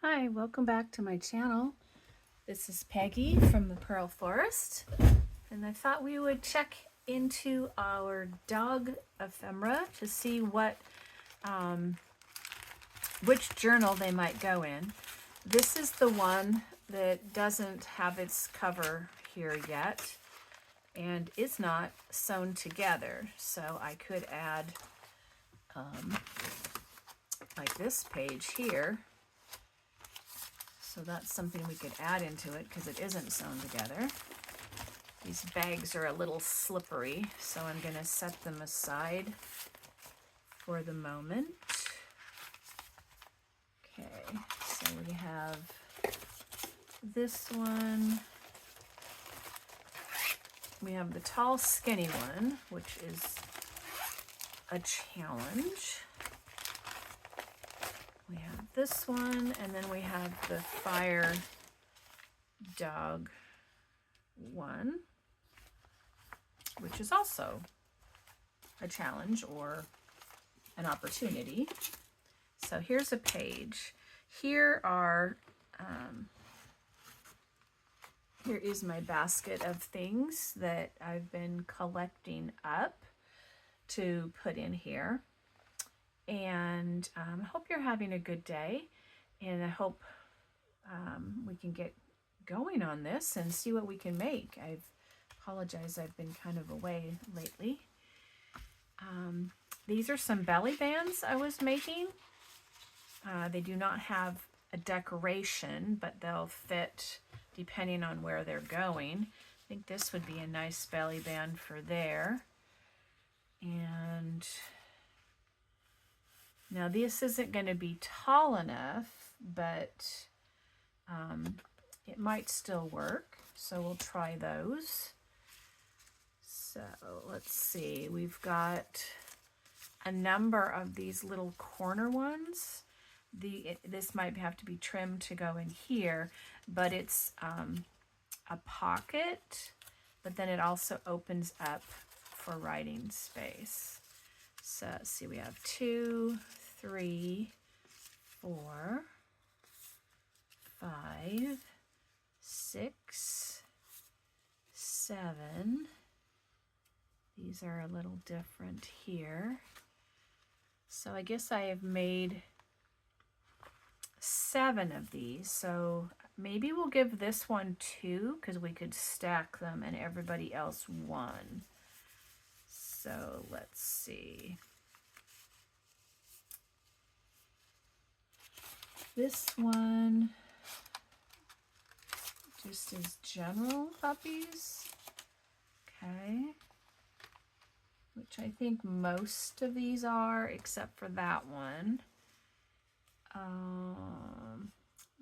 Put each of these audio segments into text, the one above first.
Hi, welcome back to my channel. This is Peggy from the Pearl Forest, and I thought we would check into our dog ephemera to see which journal they might go in. This is the one that doesn't have its cover here yet, and it's not sewn together, so I could add like this page here. So that's something we could add into it because it isn't sewn together. These bags are a little slippery, so I'm going to set them aside for the moment. Okay, so we have this one. We have the tall, skinny one, which is a challenge. We have this one, and then we have the fire dog one, which is also a challenge or an opportunity. So here's a page. Here is my basket of things that I've been collecting up to put in here. And I hope you're having a good day, and I hope we can get going on this and see what we can make. I apologize, I've been kind of away lately. These are some belly bands I was making. They do not have a decoration, but they'll fit depending on where they're going. I think this would be a nice belly band for there. And now this isn't going to be tall enough, but it might still work. So we'll try those. So let's see, we've got a number of these little corner ones. This might have to be trimmed to go in here, but it's a pocket, but then it also opens up for writing space. So let's see, we have 2, 3, 4, 5, 6, 7. These are a little different here. So I guess I have made 7 of these. So maybe we'll give this one 2 because we could stack them and everybody else 1. So let's see. This one just is general puppies. Okay. Which I think most of these are, except for that one.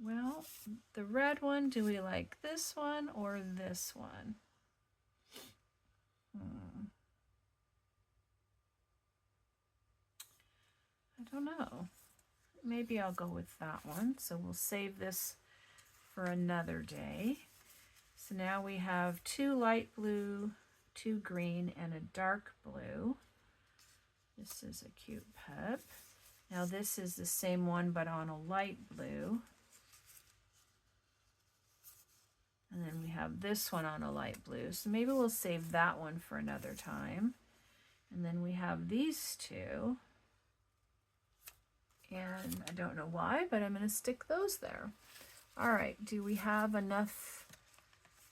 Well, the red one, do we like this one or this one? I don't know. Maybe I'll go with that one. So we'll save this for another day. So now we have 2 light blue, 2 green, and a dark blue. This is a cute pup. Now this is the same one but on a light blue. And then we have this one on a light blue. So maybe we'll save that one for another time. And then we have these 2. And I don't know why, but I'm going to stick those there. All right, do we have enough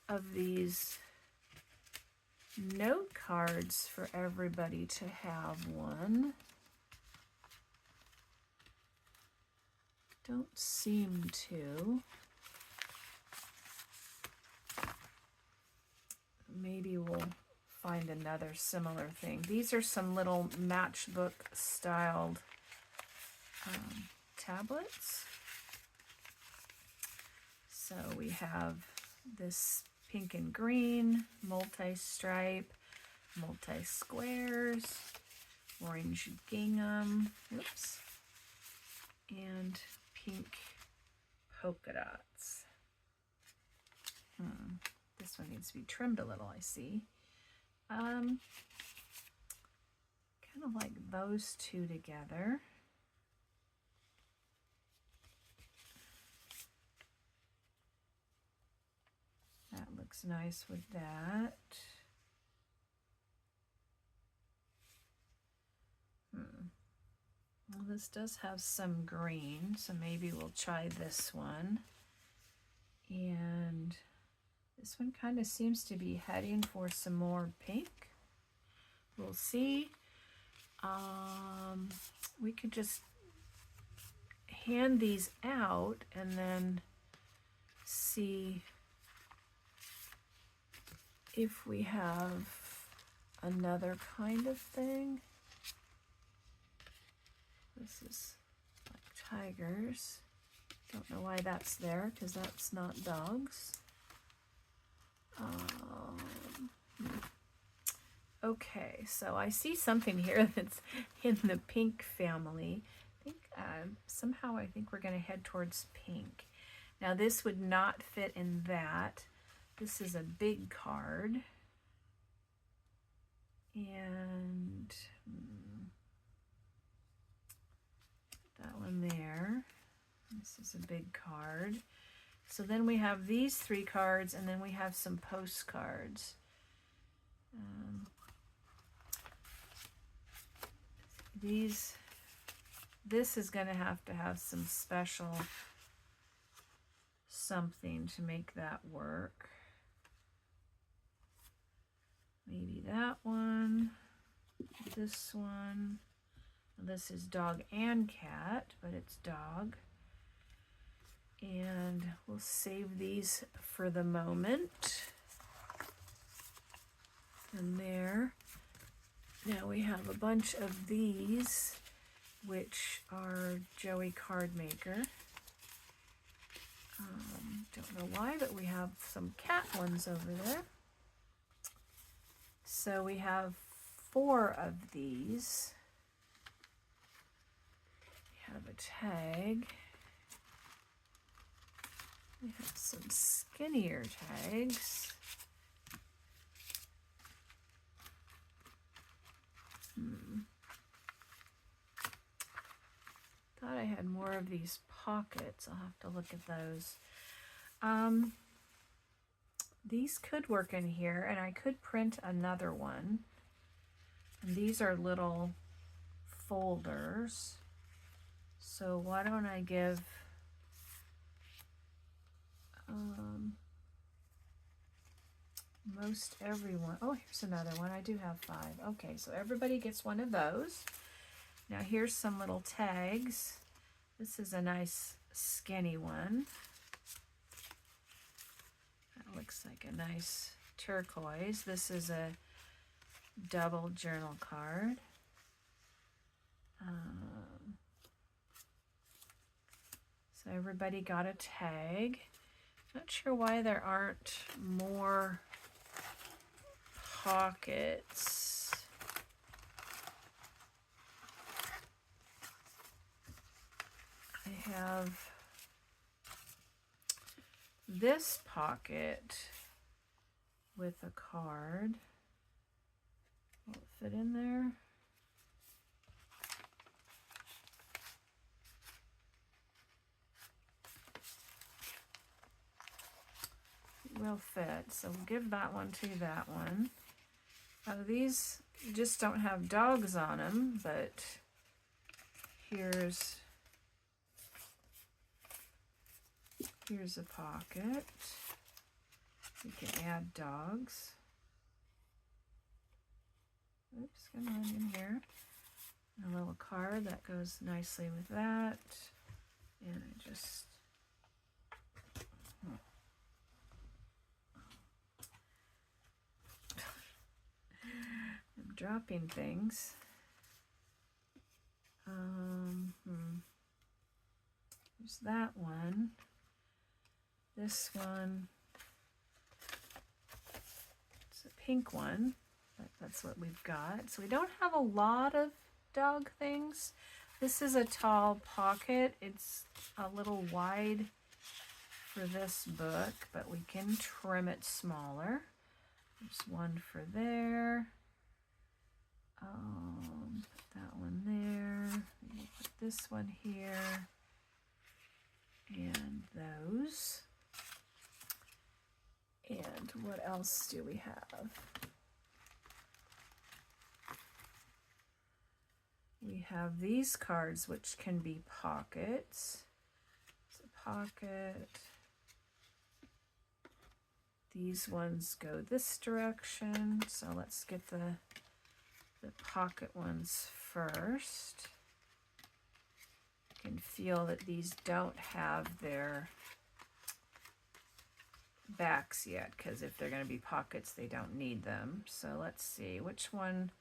of these note cards for everybody to have one? Don't seem to. Maybe we'll find another similar thing. These are some little matchbook styled tablets. So we have this pink and green, multi-stripe, multi-squares, orange gingham, oops, and pink polka dots. This one needs to be trimmed a little, I see. Kind of like those 2 together. looks nice with that. Well, this does have some green, so maybe we'll try this one. And this one kind of seems to be heading for some more pink. We'll see. We could just hand these out and then see if we have another kind of thing. This is like tigers. Don't know why that's there, because that's not dogs. Okay, so I see something here that's in the pink family. I think somehow I think we're going to head towards pink. Now this would not fit in that. This is a big card. And that one there. This is a big card. So then we have these 3 cards, and then we have some postcards. This is going to have some special something to make that work. Maybe that one, this one. This is dog and cat, but it's dog. And we'll save these for the moment. And there. Now we have a bunch of these, which are Joey Card Maker. Don't know why, but we have some cat ones over there. So we have 4 of these. We have a tag. We have some skinnier tags. Thought I had more of these pockets. I'll have to look at those. These could work in here, and I could print another one. And these are little folders. So why don't I give most everyone. Oh, here's another one. I do have 5. Okay, so everybody gets one of those. Now here's some little tags. This is a nice skinny one. That looks like a nice turquoise. This is a double journal card. So everybody got a tag. Not sure why there aren't more pockets. I have this pocket with a card. Will it fit in there? Will fit, so we'll give that one to that one. These just don't have dogs on them, but here's a pocket. We can add dogs. Oops, come on in here. A little card that goes nicely with that. And I just I'm dropping things. There's that one. This one. It's a pink one, but that's what we've got. So we don't have a lot of dog things. This is a tall pocket. It's a little wide for this book, but we can trim it smaller. There's one for there. Put that one there. We'll put this one here. And those. And What else do we have? We have these cards, which can be pockets. It's a pocket. These ones go this direction, so let's get the pocket ones first. You can feel that these don't have their backs yet, because if they're going to be pockets, they don't need them. So let's see, which one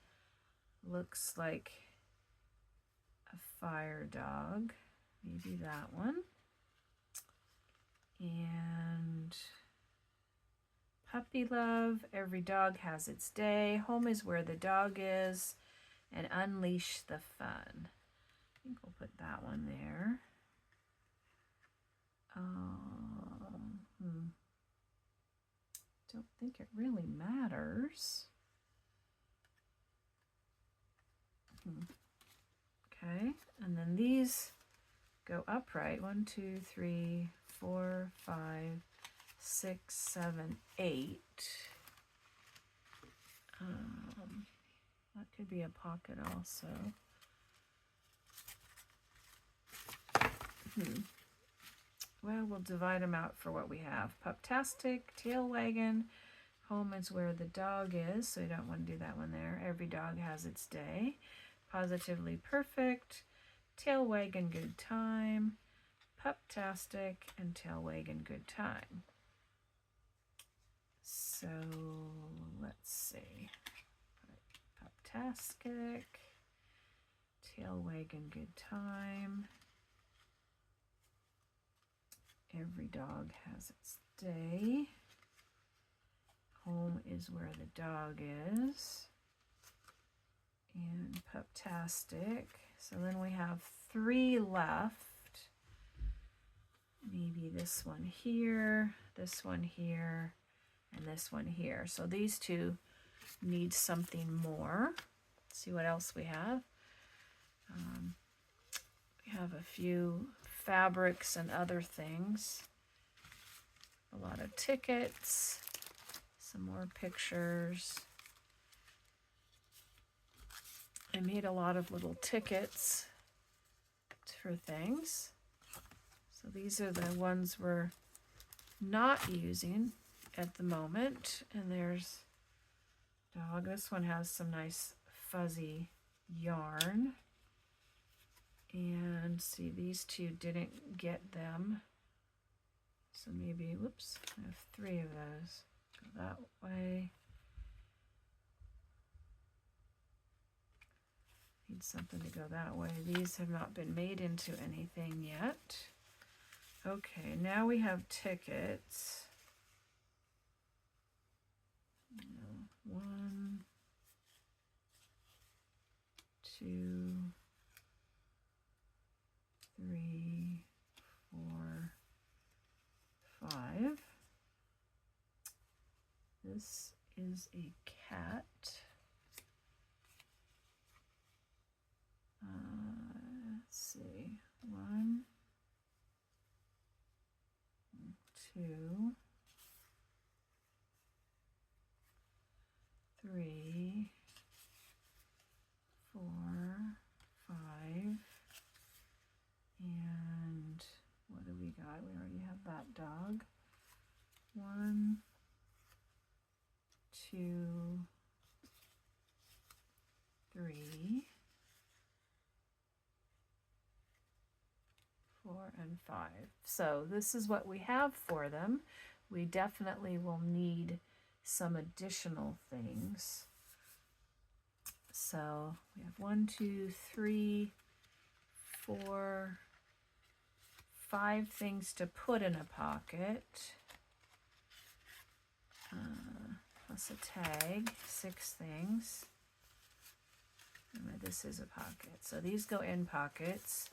looks like a fire dog? Maybe that one. And puppy love, every dog has its day, home is where the dog is, and unleash the fun. I think we'll put that one there. Don't think it really matters. Okay, and then these go upright. 1, 2, 3, 4, 5, 6, 7, 8. That could be a pocket also. Well, we'll divide them out for what we have. Puptastic, tail wagon, home is where the dog is, so we don't want to do that one there. Every dog has its day. Positively perfect, tail wagon, good time, puptastic, and tail wagon, good time. So let's see. Puptastic, tail wagon, good time. Every dog has its day. Home is where the dog is. And puptastic. So then we have 3 left. Maybe this one here, this one here, and this one here. So these two need something more. Let's see what else we have. We have a few fabrics and other things. A lot of tickets, some more pictures. I made a lot of little tickets for things. So these are the ones we're not using at the moment. And there's dog. This one has some nice fuzzy yarn. And see, these two didn't get them. So maybe, whoops, I have 3 of those. Go that way. Need something to go that way. These have not been made into anything yet. Okay, now we have tickets. 1, 2, 3, 4, 5. This is a cat. Let's see. 1, 2, 3, 4, 5. And what do we got? We already have that dog. 1, 2, 3, 4, and 5. So this is what we have for them. We definitely will need some additional things. So we have 1, 2, 3, 4, 5 things to put in a pocket. Plus a tag, 6 things. And this is a pocket. So these go in pockets.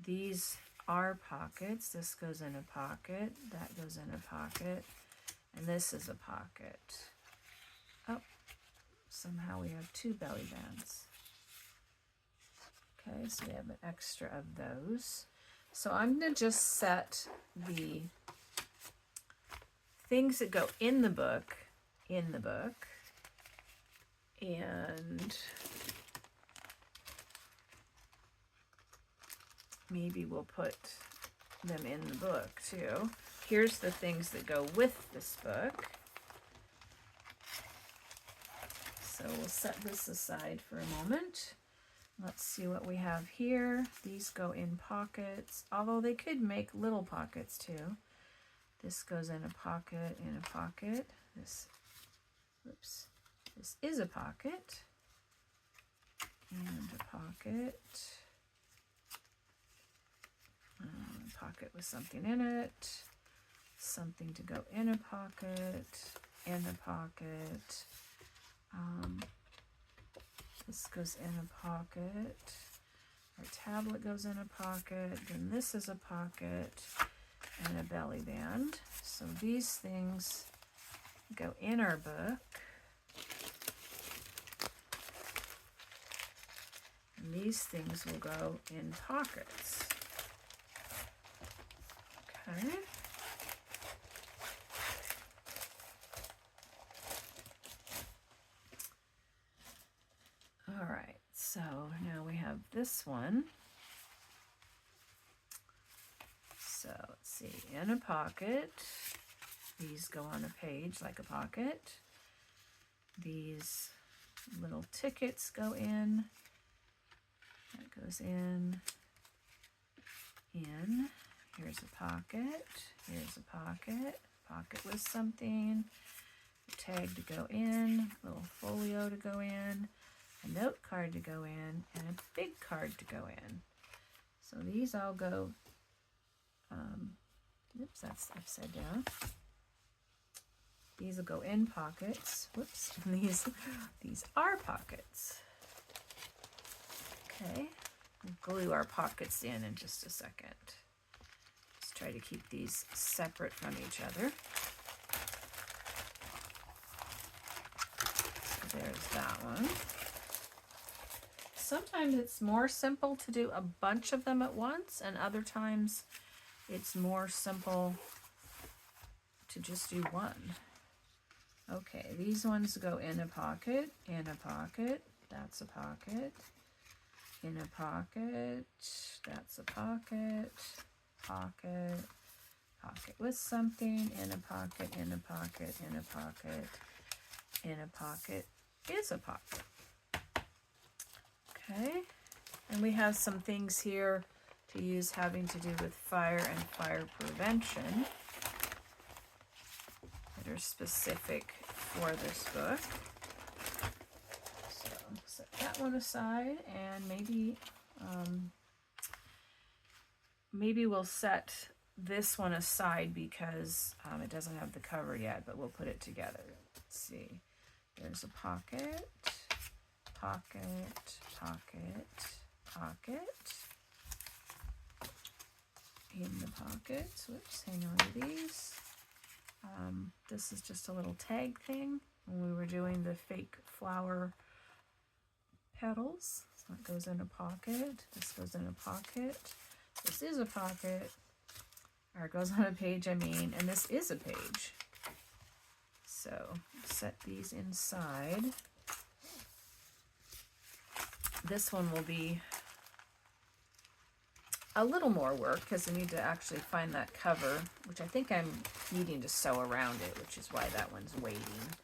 These are pockets. This goes in a pocket. That goes in a pocket. And this is a pocket. Oh, somehow we have 2 belly bands. Okay, so we have an extra of those. So I'm going to just set the things that go in the book, and maybe we'll put them in the book too. Here's the things that go with this book. So we'll set this aside for a moment. Let's see what we have here. These go in pockets, although they could make little pockets too. This goes in a pocket, This, oops, this is a pocket, and a pocket. Pocket with something in it, something to go in a pocket, in a pocket. This goes in a pocket. Our tablet goes in a pocket. Then this is a pocket and a belly band. So these things go in our book. And these things will go in pockets. Okay. All right, so now we have this one. So let's see, in a pocket, these go on a page like a pocket. These little tickets go in. That goes in. Here's a pocket, here's a pocket with something, a tag to go in, a little folio to go in, a note card to go in, and a big card to go in. So these all go, oops, that's upside down. These will go in pockets. Whoops, these are pockets. Okay, we'll glue our pockets in just a second. Let's try to keep these separate from each other. So there's that one. Sometimes it's more simple to do a bunch of them at once, and other times it's more simple to just do one. Okay, these ones go in a pocket, that's a pocket, in a pocket, that's a pocket, pocket, pocket with something, in a pocket, in a pocket, in a pocket, in a pocket is a pocket. Okay, and we have some things here to use having to do with fire and fire prevention that are specific for this book. So set that one aside, and maybe we'll set this one aside because it doesn't have the cover yet, but we'll put it together. Let's see. There's a pocket, pocket, pocket, pocket. In the pockets. Whoops, hang on to these. This is just a little tag thing when we were doing the fake flower petals. So it goes in a pocket. This goes in a pocket. This is a pocket. Or it goes on a page, and this is a page. So set these inside. This one will be a little more work because I need to actually find that cover, which I think I'm needing to sew around it, which is why that one's waiting.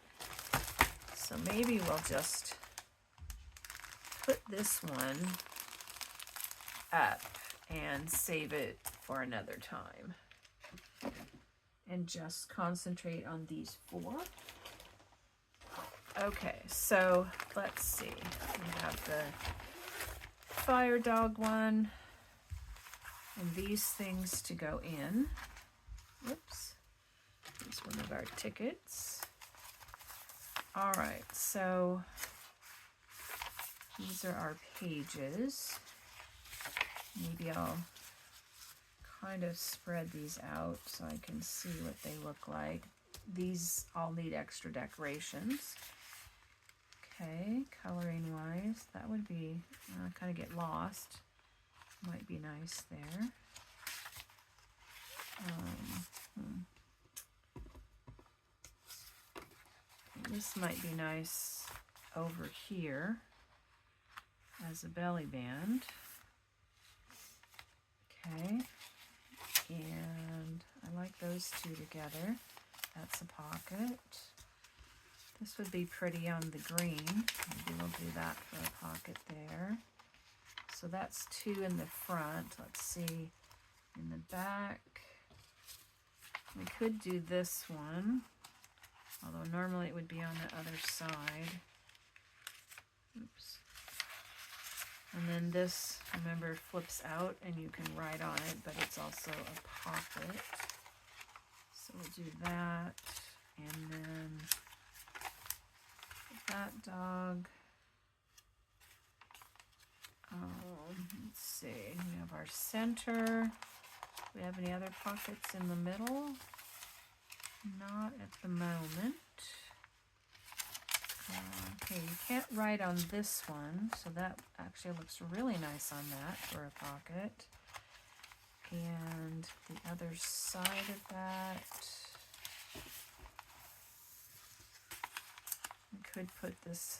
So maybe we'll just put this one up and save it for another time and just concentrate on these four. Okay, so let's see. We have the fire dog one. And these things to go in. Whoops. Here's one of our tickets. All right, so these are our pages. Maybe I'll kind of spread these out so I can see what they look like. These all need extra decorations. Okay, coloring wise, that would be, kind of get lost. Might be nice there. This might be nice over here as a belly band. Okay, and I like those two together. That's a pocket. This would be pretty on the green. Maybe we'll do that for a pocket there. So that's two in the front. Let's see, in the back. We could do this one, although normally it would be on the other side. Oops. And then this, remember, flips out and you can write on it, but it's also a pocket. So we'll do that. And then that dog. Let's see, we have our center. Do we have any other pockets in the middle? Not at the moment. Okay, you can't write on this one, so that actually looks really nice on that for a pocket. And the other side of that, we could put this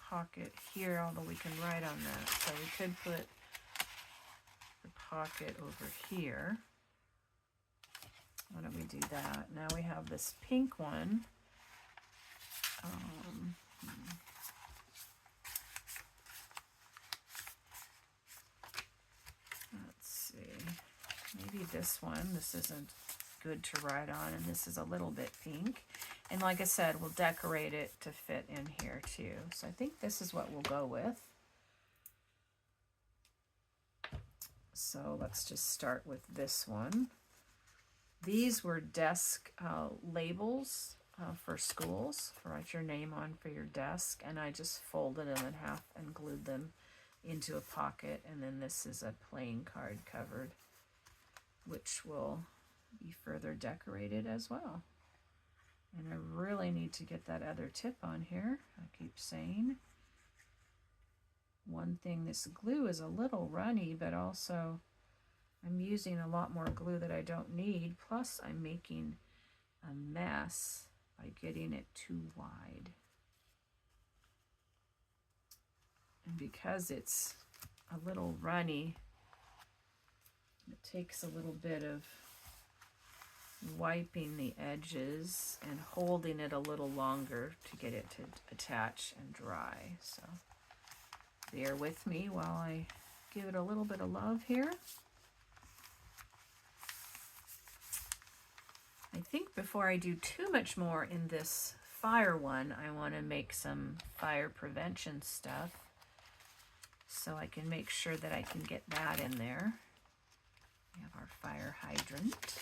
pocket here, although we can write on that. So we could put the pocket over here. Why don't we do that? Now we have this pink one. Let's see, maybe this one. This isn't good to write on, and this is a little bit pink. And like I said, we'll decorate it to fit in here too. So I think this is what we'll go with. So let's just start with this one. These were desk labels for schools, to write your name on for your desk, and I just folded them in half and glued them into a pocket. And then this is a playing card covered, which will be further decorated as well. And I really need to get that other tip on here. I keep saying. One thing, this glue is a little runny, but also I'm using a lot more glue that I don't need. Plus I'm making a mess by getting it too wide. And because it's a little runny, it takes a little bit of wiping the edges and holding it a little longer to get it to attach and dry. So bear with me while I give it a little bit of love here. I think before I do too much more in this fire one, I want to make some fire prevention stuff so I can make sure that I can get that in there. We have our fire hydrant.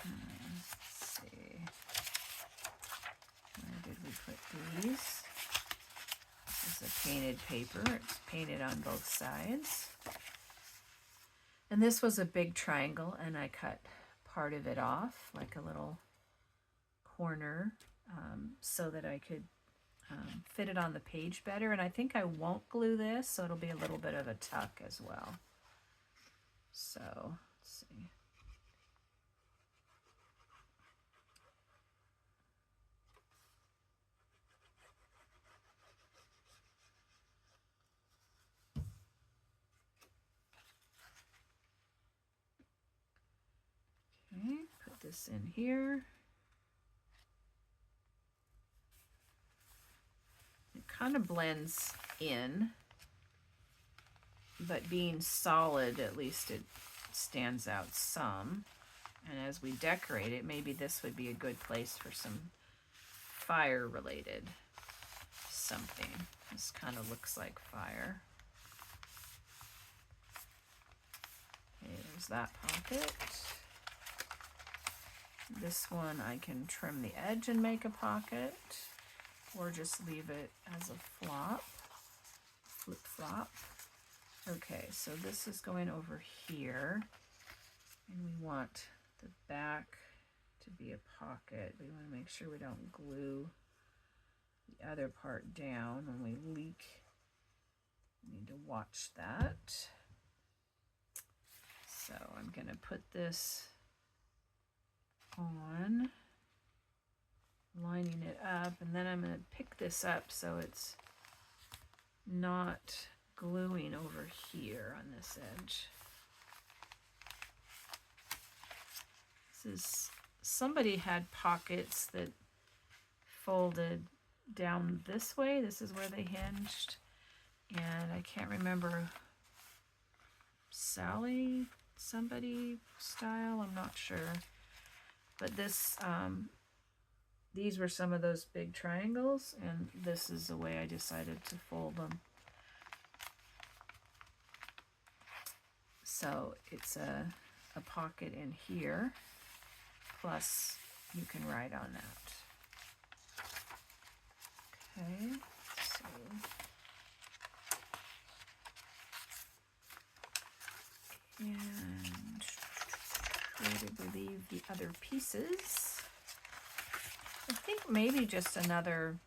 Let's see, where did we put these? This is a painted paper. It's painted on both sides. And this was a big triangle, and I cut part of it off, like a little corner, so that I could fit it on the page better. And I think I won't glue this, so it'll be a little bit of a tuck as well. So, let's see. Okay, put this in here. It kind of blends in, but being solid, at least it stands out some. And as we decorate it, maybe this would be a good place for some fire related something. This kind of looks like fire. Okay, there's that pocket. This one I can trim the edge and make a pocket, or just leave it as a flop, flip-flop. Okay, so this is going over here, and we want the back to be a pocket. We want to make sure we don't glue the other part down when we leak. We need to watch that. So I'm going to put this on. lining it up, and then I'm going to pick this up so it's not gluing over here on this edge. This is, somebody had pockets that folded down this way. This is where they hinged, and I can't remember, Sally somebody style, I'm not sure, but this these were some of those big triangles, and this is the way I decided to fold them. So it's a pocket in here, plus you can write on that. Okay, so and where did we leave the other pieces? I think maybe just another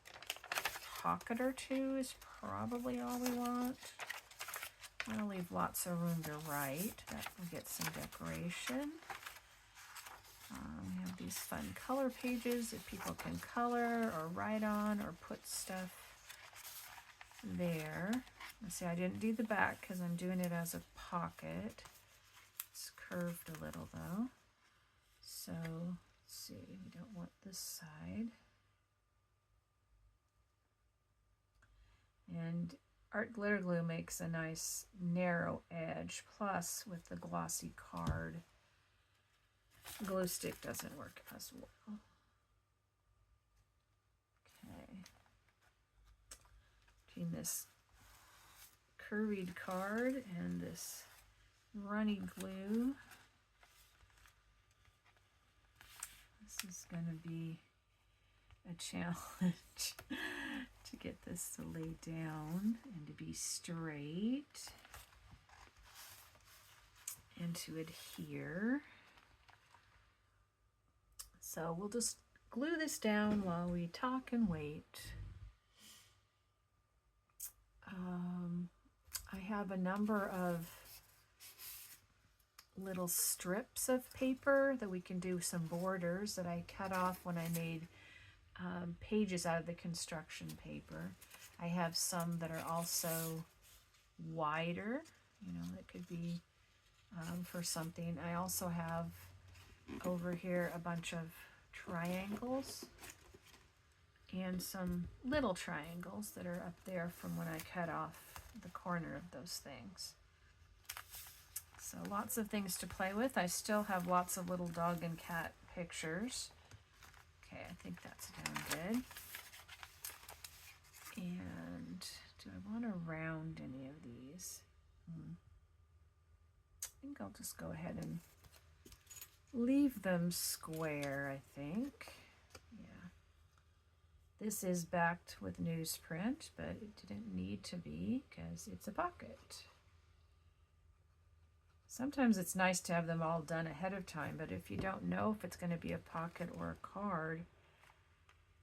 pocket or two is probably all we want. I'll leave lots of room to write. That will get some decoration. We have these fun color pages if people can color or write on or put stuff there. Let's see, I didn't do the back because I'm doing it as a pocket. It's curved a little though. So let's see, we don't want this side. And art glitter glue makes a nice narrow edge, plus with the glossy card, glue stick doesn't work as well. Okay. Between this curried card and this runny glue, this is going to be a challenge to get this to lay down and to be straight and to adhere. So we'll just glue this down while we talk and wait. I have a number of little strips of paper that we can do some borders that I cut off when I made pages out of the construction paper. I have some that are also wider, you know, that could be for something. I also have over here a bunch of triangles and some little triangles that are up there from when I cut off the corner of those things. So lots of things to play with. I still have lots of little dog and cat pictures. Okay, I think that's down good. And do I want to round any of these? I think I'll just go ahead and leave them square, I think. Yeah. This is backed with newsprint, but it didn't need to be because it's a pocket. Sometimes it's nice to have them all done ahead of time, but if you don't know if it's going to be a pocket or a card,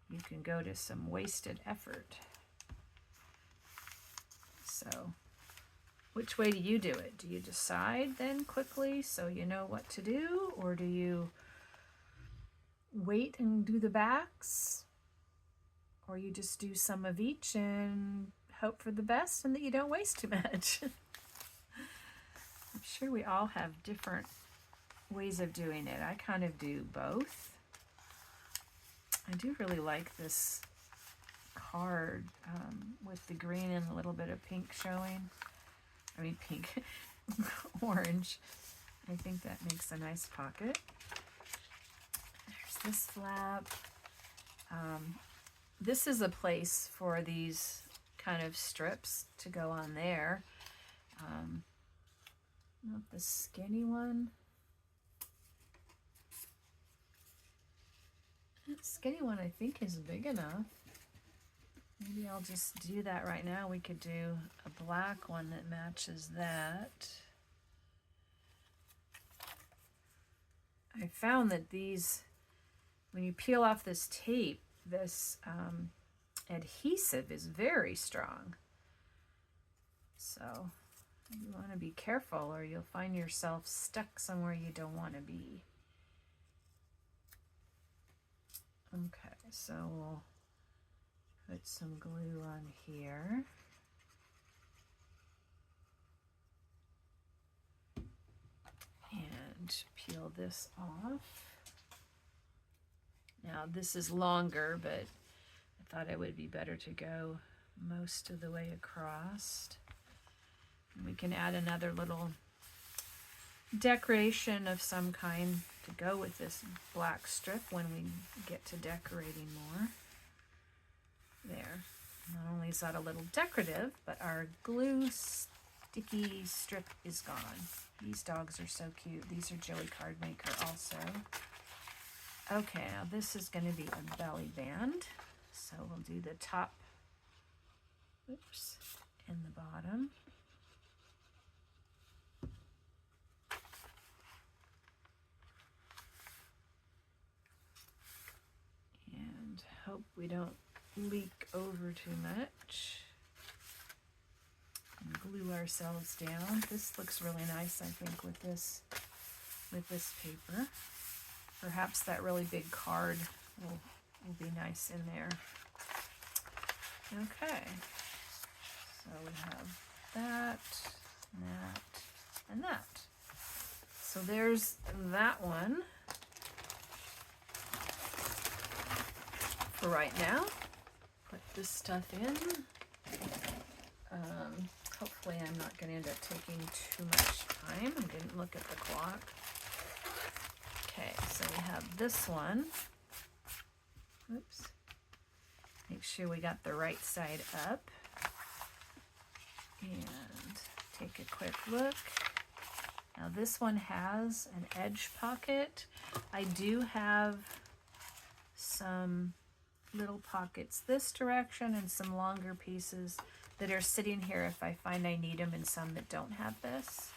you can go to some wasted effort. So, which way do you do it? Do you decide then quickly so you know what to do, or do you wait and do the backs, or you just do some of each and hope for the best and that you don't waste too much? I'm sure we all have different ways of doing it. I kind of do both. I do really like this card with the green and a little bit of pink showing. I mean pink, orange. I think that makes a nice pocket. There's this flap. This is a place for these kind of strips to go on there. Not the skinny one. That skinny one I think is big enough. Maybe I'll just do that right now. We could do a black one that matches that. I found that these, when you peel off this tape, this adhesive is very strong. So you want to be careful or you'll find yourself stuck somewhere you don't want to be. Okay. So we'll put some glue on here. And peel this off. Now this is longer, but I thought it would be better to go most of the way across. And we can add another little decoration of some kind to go with this black strip when we get to decorating more. There. Not only is that a little decorative, but our glue sticky strip is gone. These dogs are so cute. These are Joey Cardmaker also. Okay, now this is going to be a belly band. So we'll do the top, oops, and the bottom. And hope we don't leak over too much. And glue ourselves down. This looks really nice, I think, with this paper. Perhaps that really big card will be nice in there. Okay, so we have that, and that. So there's that one for right now. Put this stuff in. Hopefully I'm not going to end up taking too much time. I didn't look at the clock. Okay, so we have this one. Oops. Make sure we got the right side up. And take a quick look. Now this one has an edge pocket. I do have some little pockets this direction and some longer pieces that are sitting here if I find I need them, and some that don't have this.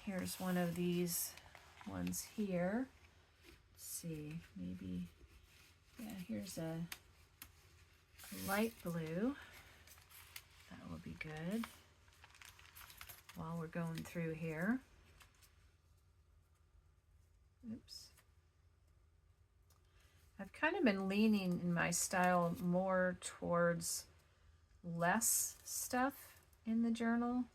Here's one of these ones here. Let's see, maybe, yeah, here's a light blue. That will be good while we're going through here. Oops. I've kind of been leaning in my style more towards less stuff in the journal,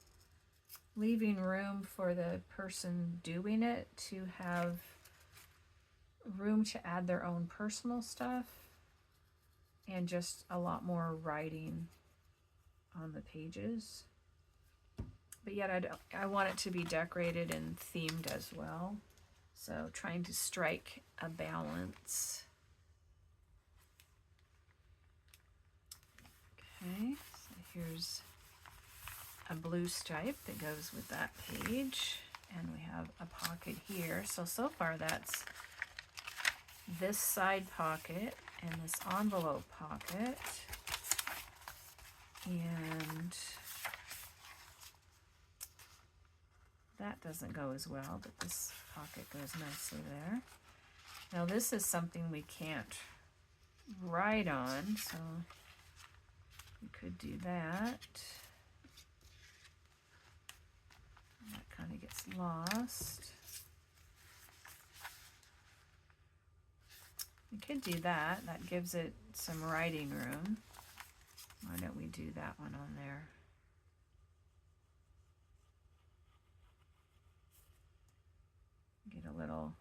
leaving room for the person doing it to have room to add their own personal stuff, and just a lot more writing on the pages. But yet I want it to be decorated and themed as well. So trying to strike a balance. Okay, so here's a blue stripe that goes with that page, and we have a pocket here. So far that's this side pocket and this envelope pocket, and that doesn't go as well, but this pocket goes nicely there. Now this is something we can't write on, so we could do that. That kind of gets lost. We could do that. That gives it some writing room. Why don't we do that one on there? Get a little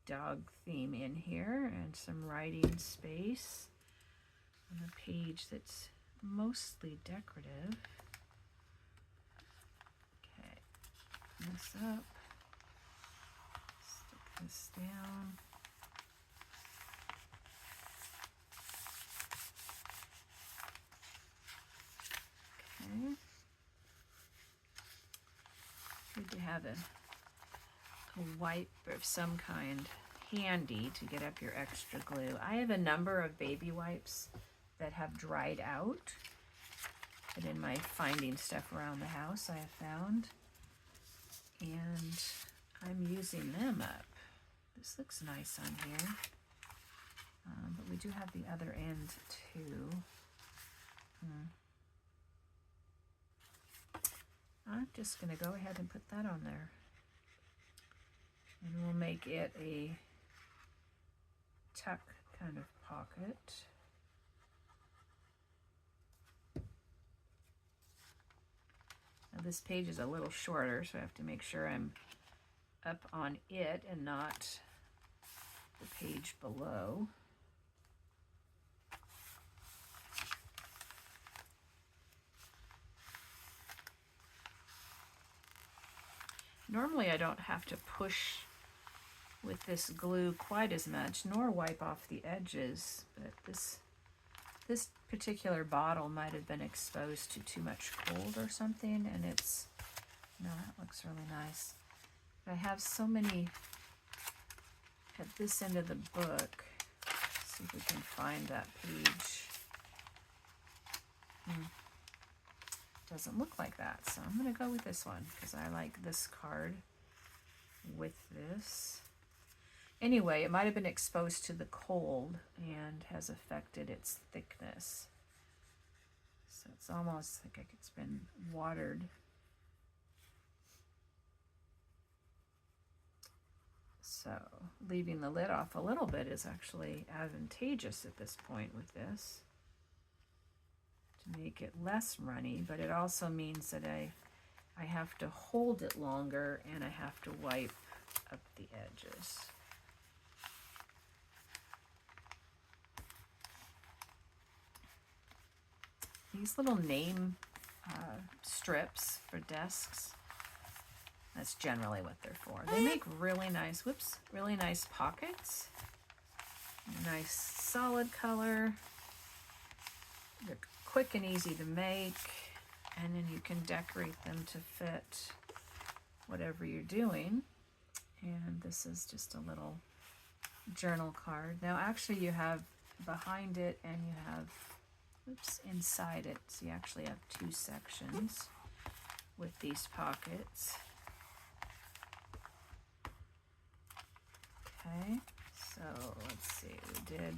dog theme in here and some writing space on a page that's mostly decorative. Okay, this up, stick this down. Okay, good to have a wipe of some kind handy to get up your extra glue. I have a number of baby wipes that have dried out, but in my finding stuff around the house I have found, and I'm using them up. This looks nice on here, but we do have the other end too. I'm just going to go ahead and put that on there, and we'll make it a tuck kind of pocket. Now this page is a little shorter, so I have to make sure I'm up on it and not the page below. Normally I don't have to push with this glue quite as much, nor wipe off the edges, but this particular bottle might have been exposed to too much cold or something, and it's, no, that looks really nice. But I have so many at this end of the book. Let's see if we can find that page. Doesn't look like that, so I'm going to go with this one because I like this card with this. Anyway, it might have been exposed to the cold and has affected its thickness. So it's almost like it's been watered. So leaving the lid off a little bit is actually advantageous at this point with this, to make it less runny, but it also means that I have to hold it longer and I have to wipe up the edges. These little name strips for desks, that's generally what they're for. They make really nice, really nice pockets. Nice solid color. They're quick and easy to make, and then you can decorate them to fit whatever you're doing. And this is just a little journal card. Now actually you have behind it and you have inside it, so you actually have two sections with these pockets. Okay, so let's see, we did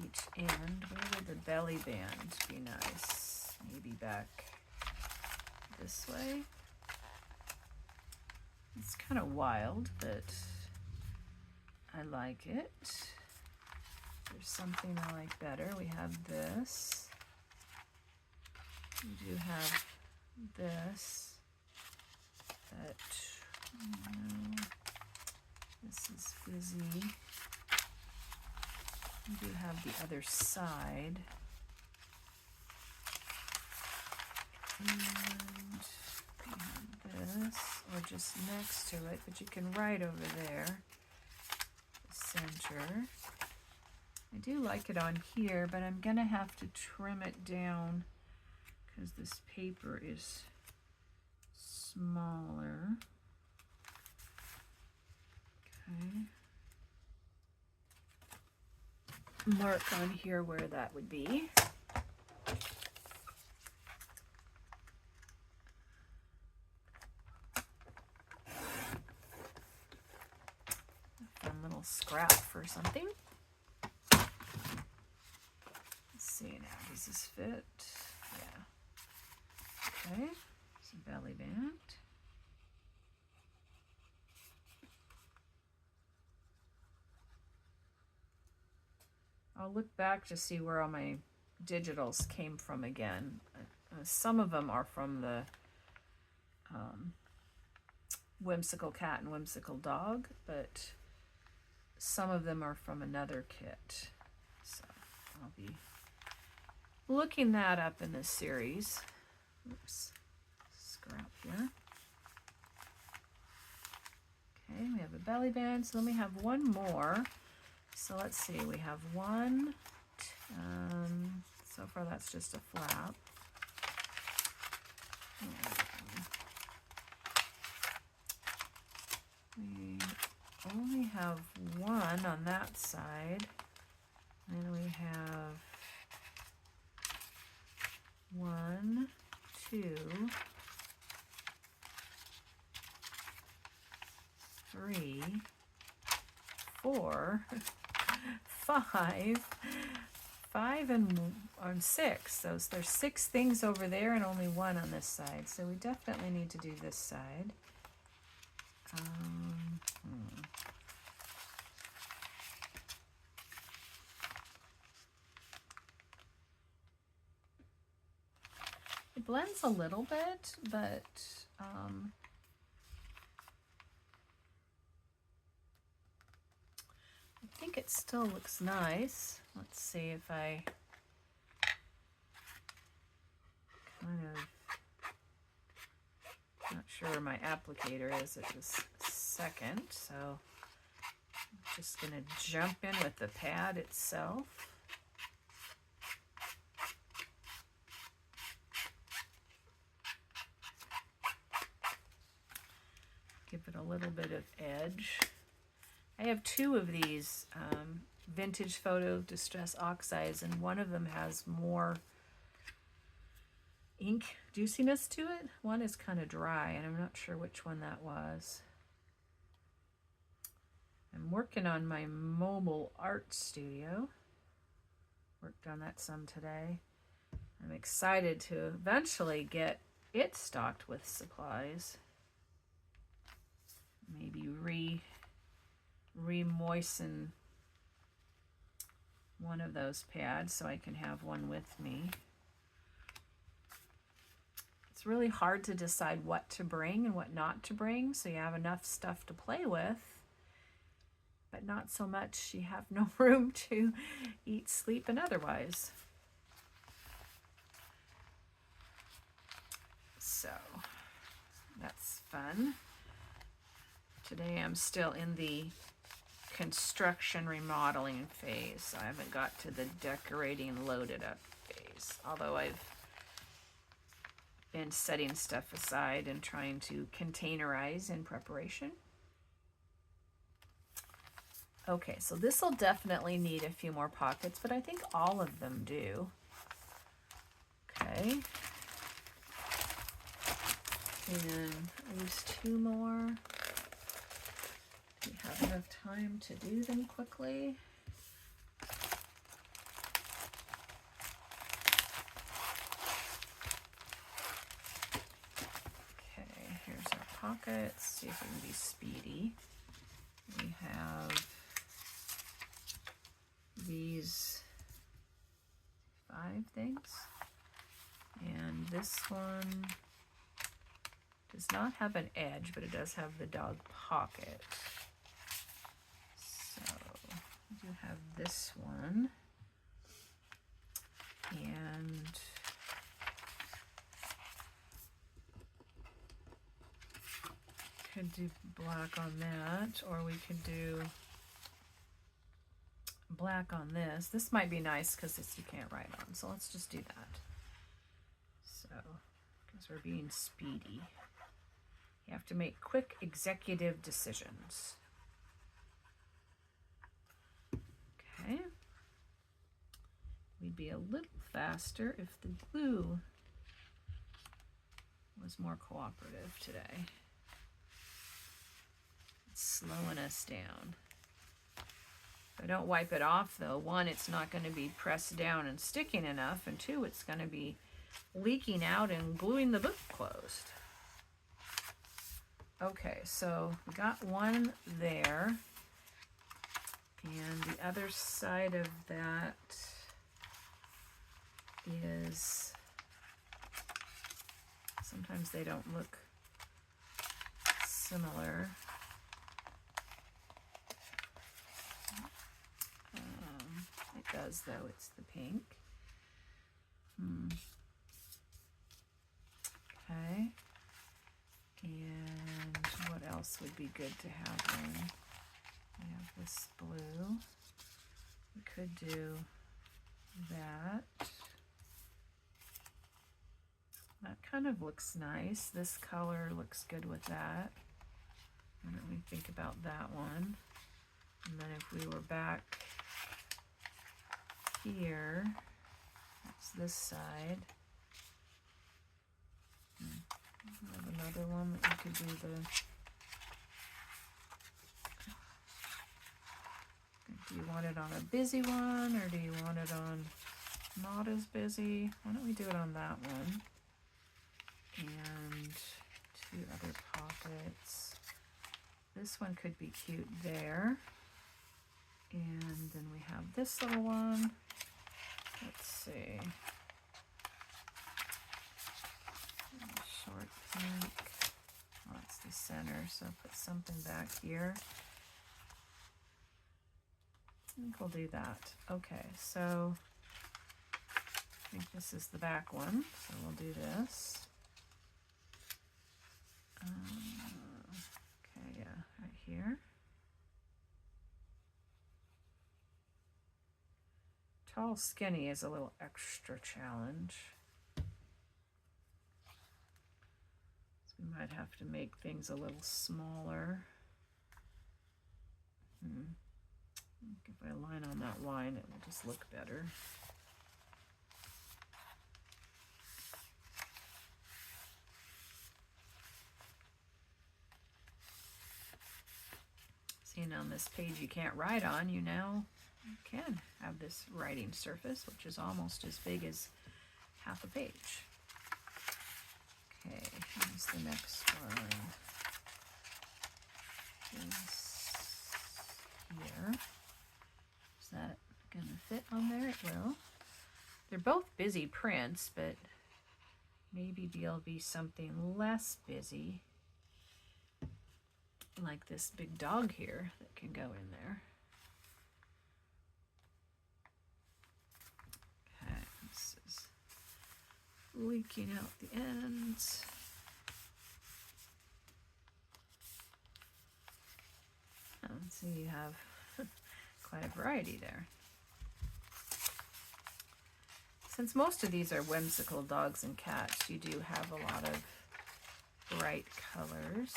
each end. Where would the belly band be nice? Maybe back this way. It's kind of wild, but I like it. There's something I like better. We have this. We do have this. But this is fizzy. We do have the other side. And we have this, or just next to it, but you can write over there, the center. I do like it on here, but I'm gonna have to trim it down because this paper is smaller. Okay. Mark on here where that would be. A fun little scrap for something. See now, does this fit? Yeah. Okay, some belly band. I'll look back to see where all my digitals came from again. Some of them are from the Whimsical Cat and Whimsical Dog, but some of them are from another kit. So I'll be looking that up in this series. Oops, scrap here. Okay, we have a belly band, so then we have one more. So let's see, we have one, so far that's just a flap. We only have one on that side, and we have 1, 2, 3, 4, 5 and 6. So there's 6 things over there and only 1 on this side. So we definitely need to do this side. It blends a little bit, but I think it still looks nice. Let's see if I kind of, not sure where my applicator is at this second, so I'm just going to jump in with the pad itself. Give it a little bit of edge. I have two of these vintage photo distress oxides, and one of them has more ink juiciness to it. One is kind of dry, and I'm not sure which one that was. I'm working on my mobile art studio. Worked on that some today. I'm excited to eventually get it stocked with supplies. Maybe re-moisten one of those pads so I can have one with me. It's really hard to decide what to bring and what not to bring, so you have enough stuff to play with, but not so much you have no room to eat, sleep, and otherwise. So that's fun. Today I'm still in the construction remodeling phase, so I haven't got to the decorating loaded up phase, although I've been setting stuff aside and trying to containerize in preparation. Okay, so this will definitely need a few more pockets, but I think all of them do. Okay. And I use two more. Do we have enough time to do them quickly? Okay, here's our pockets. See if we can be speedy. We have these 5 things, and this one does not have an edge, but it does have the dog pocket. So we do have this one, and could do black on that, or we could do black on this. This might be nice because you can't write on, so let's just do that. So, because we're being speedy. You have to make quick executive decisions. Okay. We'd be a little faster if the glue was more cooperative today. It's slowing us down. If I don't wipe it off though, 1, it's not going to be pressed down and sticking enough, and 2, it's going to be leaking out and gluing the book closed. Okay, so we got one there, and the other side of that is, sometimes they don't look similar. It does though, it's the pink. Okay. And what else would be good to have in? We have this blue. We could do that. That kind of looks nice. This color looks good with that. Why don't we think about that one? And then if we were back here, that's this side. I have another one that we could do do you want it on a busy one, or do you want it on not as busy? Why don't we do it on that one? And 2 other pockets. This one could be cute there. And then we have this little one. Let's see. think. Oh, it's the center, so put something back here. I think we'll do that. Okay, so I think this is the back one, so we'll do this. Okay, yeah, right here. Tall skinny is a little extra challenge. So we might have to make things a little smaller. If I line on that line, it will just look better. Seeing on this page you can't write on, you now can have this writing surface, which is almost as big as half a page. Okay, here's the next one. This here. Is that going to fit on there? It will. They're both busy prints, but maybe there'll be something less busy, like this big dog here that can go in there. Okay, this is leaking out the ends. So you have quite a variety there. Since most of these are whimsical dogs and cats, you do have a lot of bright colors.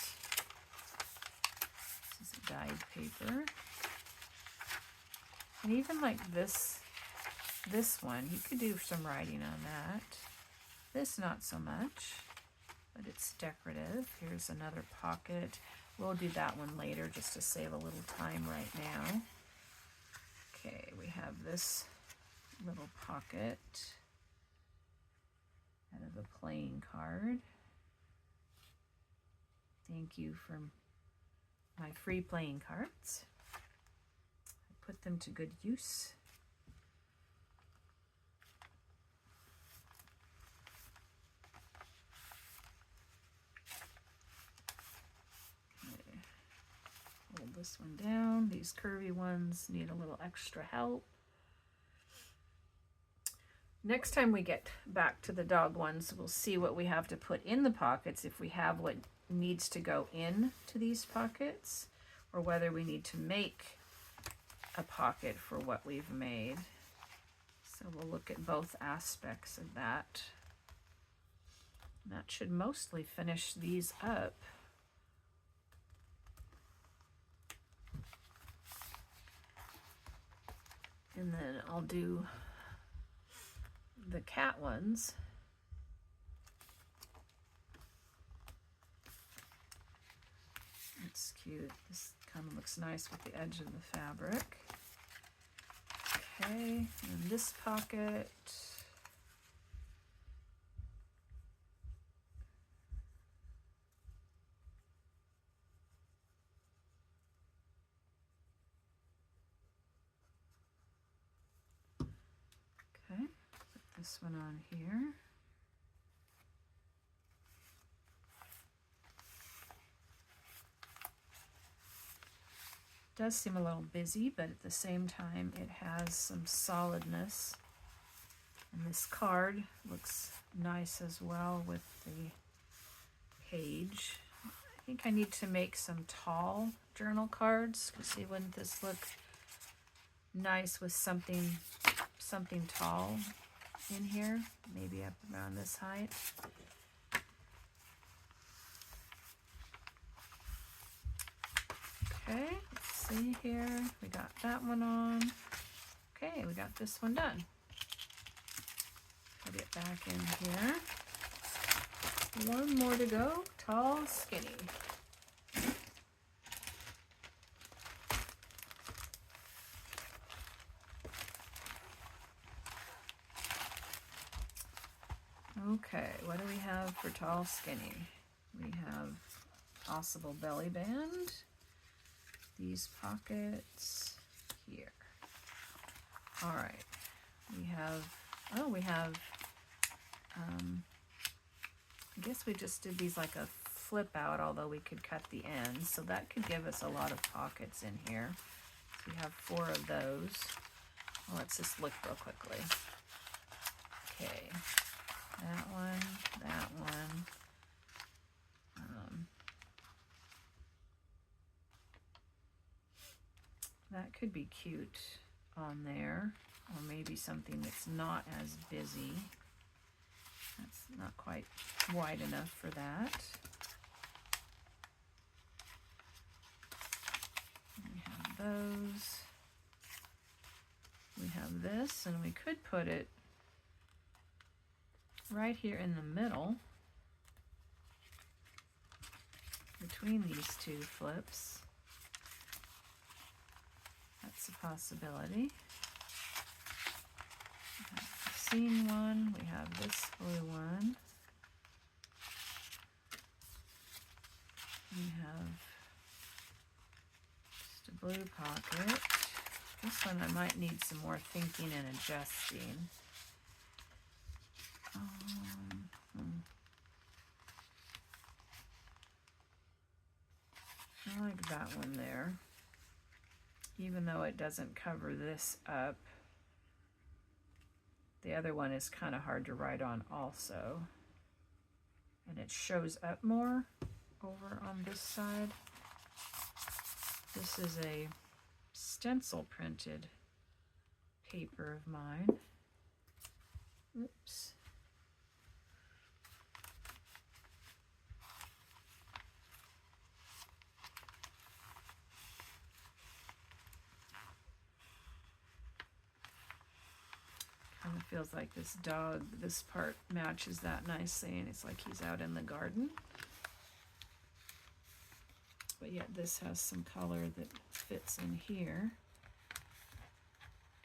This is a dyed paper. And even like this one, you could do some writing on that. This not so much, but it's decorative. Here's another pocket. We'll do that one later just to save a little time right now. Okay, we have this little pocket out of a playing card. Thank you for my free playing cards. I put them to good use. Hold this one down. These curvy ones need a little extra help. Next time we get back to the dog ones, we'll see what we have to put in the pockets, if we have what needs to go in to these pockets, or whether we need to make a pocket for what we've made. So we'll look at both aspects of that. That should mostly finish these up. And then I'll do the cat ones. That's cute. This kind of looks nice with the edge of the fabric. Okay, and this pocket. Okay, put this one on here. Does seem a little busy, but at the same time it has some solidness. And this card looks nice as well with the page. I think I need to make some tall journal cards. See, wouldn't this look nice with something tall in here? Maybe up around this height. Okay, let's see here. We got that one on. Okay, we got this one done. Put it back in here. One more to go. Tall, skinny. Okay, what do we have for tall, skinny? We have possible belly band. These pockets here. All right, we have I guess we just did these like a flip out, although we could cut the ends, so that could give us a lot of pockets in here. So we have 4 of those. Well, let's just look real quickly. Okay, that one, that one. That could be cute on there, or maybe something that's not as busy. That's not quite wide enough for that. We have those. We have this, and we could put it right here in the middle between these 2 flips. That's a possibility. We have the scene one, we have this blue one. We have just a blue pocket. This one I might need some more thinking and adjusting. I like that one there. Even though it doesn't cover this up, the other one is kind of hard to write on also. And it shows up more over on this side. This is a stencil printed paper of mine. Oops. Kind of feels like this dog, this part matches that nicely, and it's like he's out in the garden. But yet this has some color that fits in here.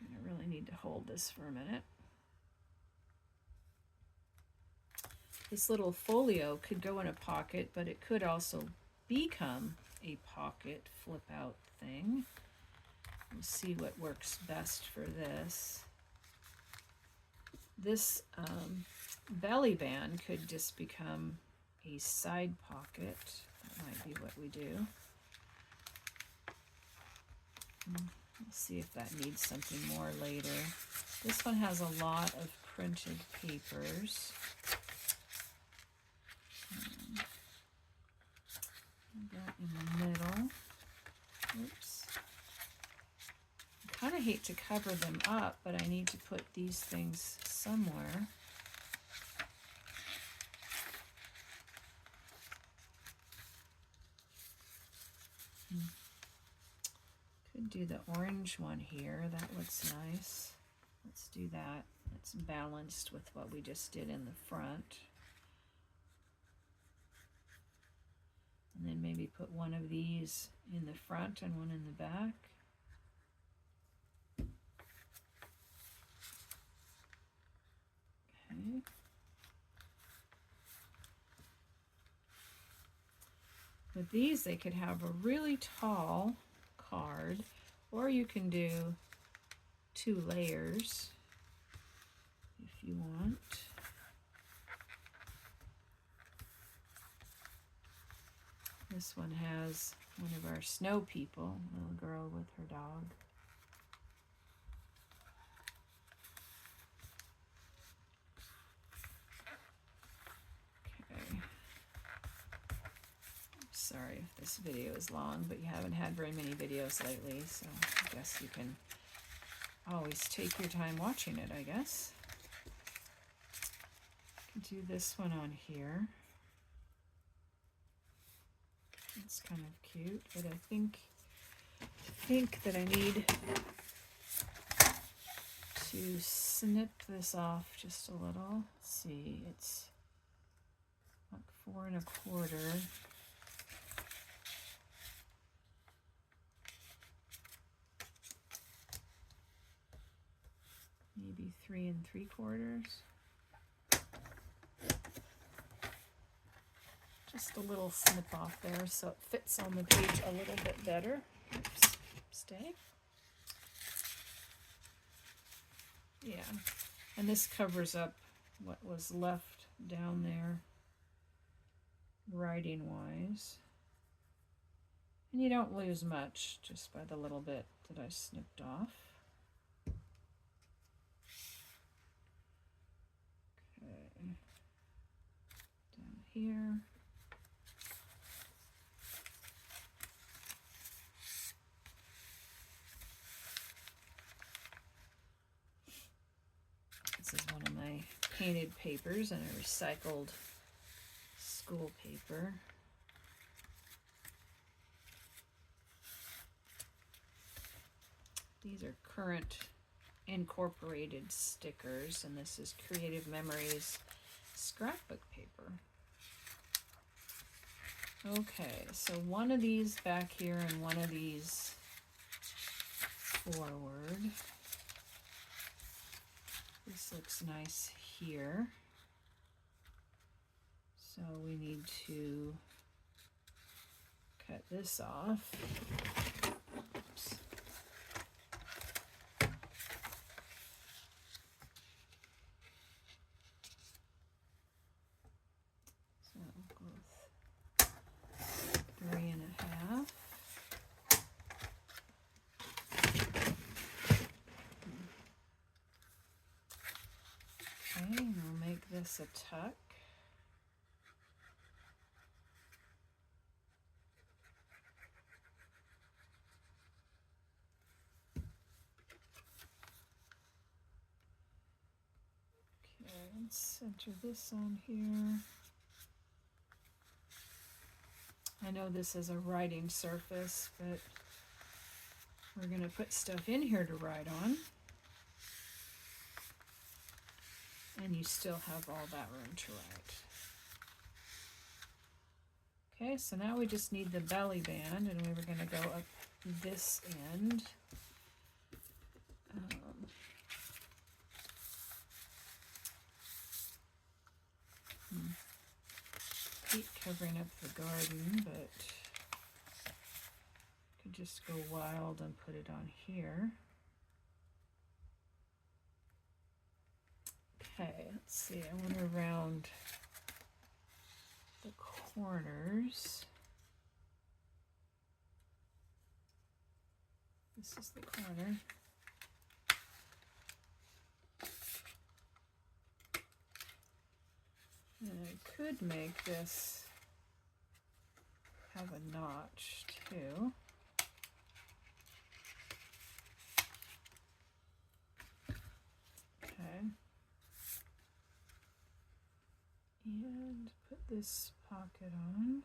I'm gonna really need to hold this for a minute. This little folio could go in a pocket, but it could also become a pocket flip out thing. We'll see what works best for this. This belly band could just become a side pocket. That might be what we do. We'll see if that needs something more later. This one has a lot of printed papers. That in the middle. Oops. I kind of hate to cover them up, but I need to put these things somewhere. Could do the orange one here. That looks nice. Let's do that. It's balanced with what we just did in the front. And then maybe put one of these in the front and one in the back. Okay. With these, they could have a really tall card, or you can do 2 layers if you want. This one has one of our snow people, a little girl with her dog. Okay. Sorry if this video is long, but you haven't had very many videos lately, so I guess you can always take your time watching it, I guess. I can do this one on here. It's kind of cute, but I think that I need to snip this off just a little. Let's see, it's like 4 1/4. Maybe 3 3/4. Just a little snip off there so it fits on the page a little bit better. Oops, stay. Yeah, and this covers up what was left down there. writing wise. And you don't lose much just by the little bit that I snipped off. Okay, down here. This is one of my painted papers and a recycled school paper. These are current incorporated stickers, and this is Creative Memories scrapbook paper. Okay, so one of these back here and one of these forward. This looks nice here. So we need to cut this off. Oops. So I'll go with 3.5. Okay, and we'll make this a tuck. Okay, let's center this on here. I know this is a writing surface, but we're going to put stuff in here to write on. And you still have all that room to write. Okay, so now we just need the belly band, and we were going to go up this end. Keep covering up the garden, but could just go wild and put it on here. Okay, let's see, I want to round the corners. This is the corner. And I could make this have a notch too. Okay. And put this pocket on.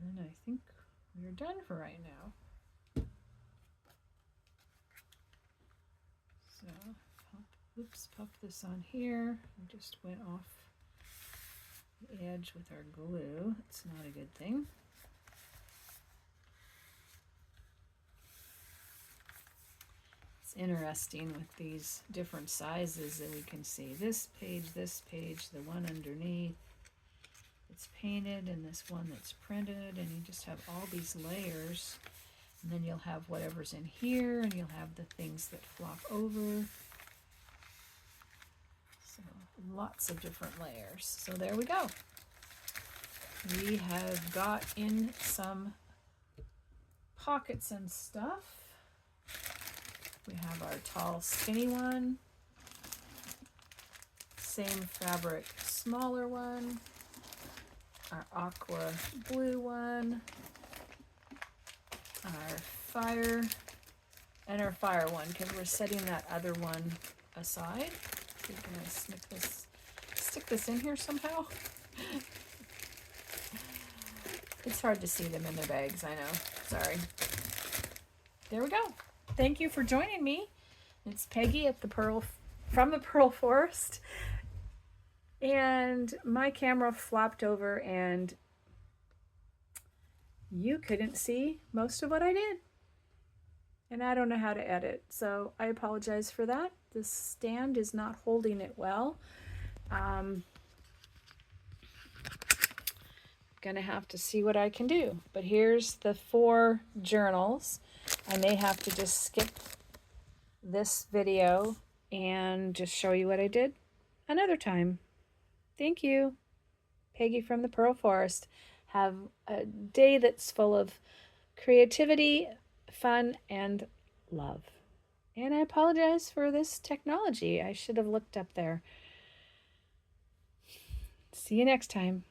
And then I think we're done for right now. So, pop this on here. I just went off the edge with our glue. It's not a good thing. It's interesting with these different sizes that we can see this page, the one underneath. It's painted, and this one that's printed, and you just have all these layers. And then you'll have whatever's in here, and you'll have the things that flop over. So lots of different layers. So there we go. We have got in some pockets and stuff. We have our tall, skinny one. Same fabric, smaller one. Our aqua blue one. Our fire, and our fire one, because we're setting that other one aside. So we're going to stick this in here somehow. It's hard to see them in their bags, I know. Sorry. There we go. Thank you for joining me. It's Peggy at from the Pearl Forest. And my camera flopped over and you couldn't see most of what I did. And I don't know how to edit, so I apologize for that. The stand is not holding it well. Gonna have to see what I can do. But here's the 4 journals. I may have to just skip this video and just show you what I did. another time. Thank you, Peggy from the Pearl Forest. Have a day that's full of creativity, fun, and love. And I apologize for this technology. I should have looked up there. See you next time.